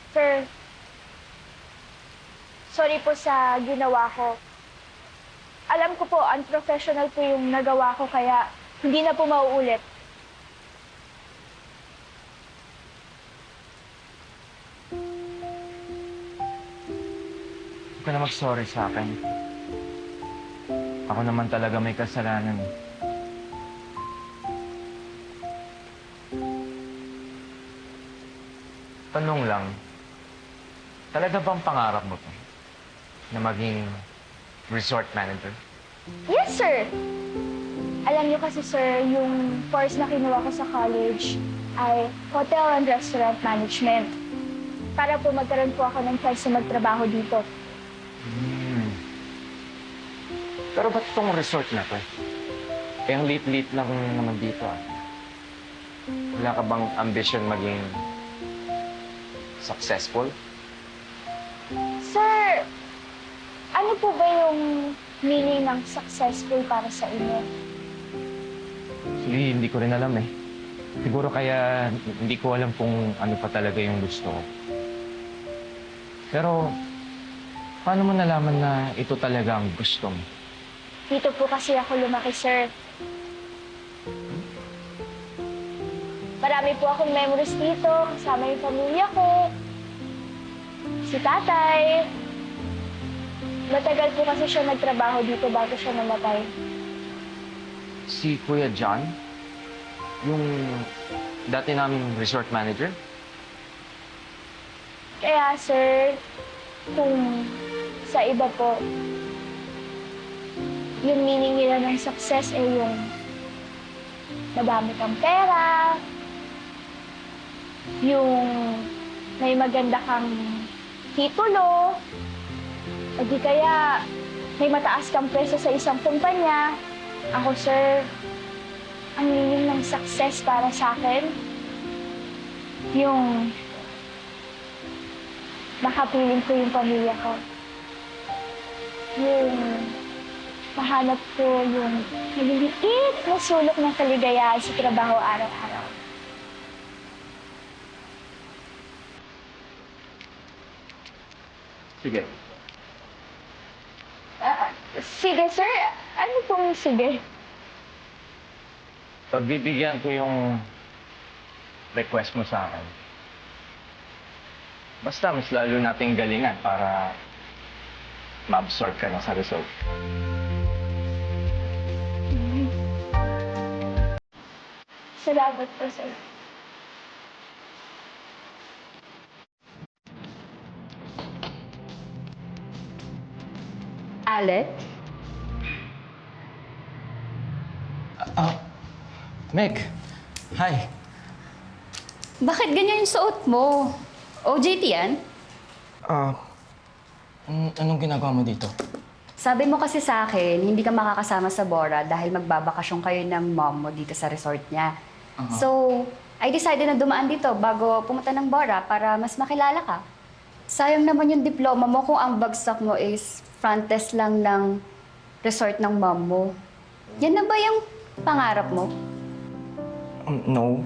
Sir, sorry po sa ginawa ko. Alam ko po, unprofessional po yung nagawa ko, kaya hindi na po mauulit. Huwag ka na mag-sorry sa akin. Ako naman talaga may kasalanan. Tanong lang, talaga bang pangarap mo to? Na maging resort manager? Yes, sir! Alam niyo kasi, sir, yung course na kinuha ko sa college ay Hotel and Restaurant Management. Para po magkaroon po ako ng chance na magtrabaho dito. Pero ba't itong resort na to? Eh, ang lit-lit lang naman dito ah. Wala ka bang ambition maging successful? Sir, ano po ba yung meaning ng successful para sa inyo? Actually, hindi ko rin alam eh. Siguro kaya hindi ko alam kung ano pa talaga yung gusto ko. Pero, paano mo nalaman na ito talaga ang gusto mo? Dito po kasi ako lumaki, sir. Marami po akong memories dito, kasama yung pamilya ko. Si tatay. Matagal po kasi siya nagtrabaho dito bago siya namatay. Si Kuya John? Yung dati naming resort manager? Kaya, sir, kung sa iba po, yung meaning nila ng success ay yung madami kang pera, yung may maganda kang titulo, o di kaya may mataas kang presyo sa isang kumpanya. Ako, sir, ang meaning ng success para sa akin, yung makapiling ko yung pamilya ko. Yung mahanap ko yung maliliit na sulok ng kaligayahan sa trabaho araw-araw. Sige. Sige, sir. Ano pong sige? Pagbibigyan ko yung request mo sa akin. Basta mas lalo nating galingan para ma-absorb ka na sa result. Salamat po, sir. Alec? Meg! Hi! Bakit ganyan yung suot mo? OJT yan? Anong ginagawa mo dito? Sabi mo kasi sa akin, hindi ka makakasama sa Bora dahil magbabakasyon kayo ng mom mo dito sa resort niya. So, I decided na dumaan dito bago pumunta ng Bora para mas makilala ka. Sayang naman yung diploma mo kung ang bagsak mo is front desk lang ng resort ng mom mo. Yan na ba yung pangarap mo? No.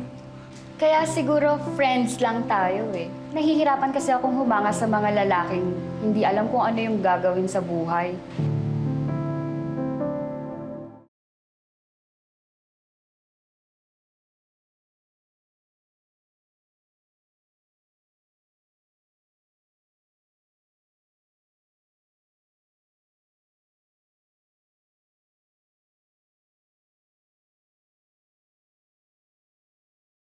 Kaya siguro friends lang tayo eh. Nahihirapan kasi akong humanga sa mga lalaking hindi alam kung ano yung gagawin sa buhay.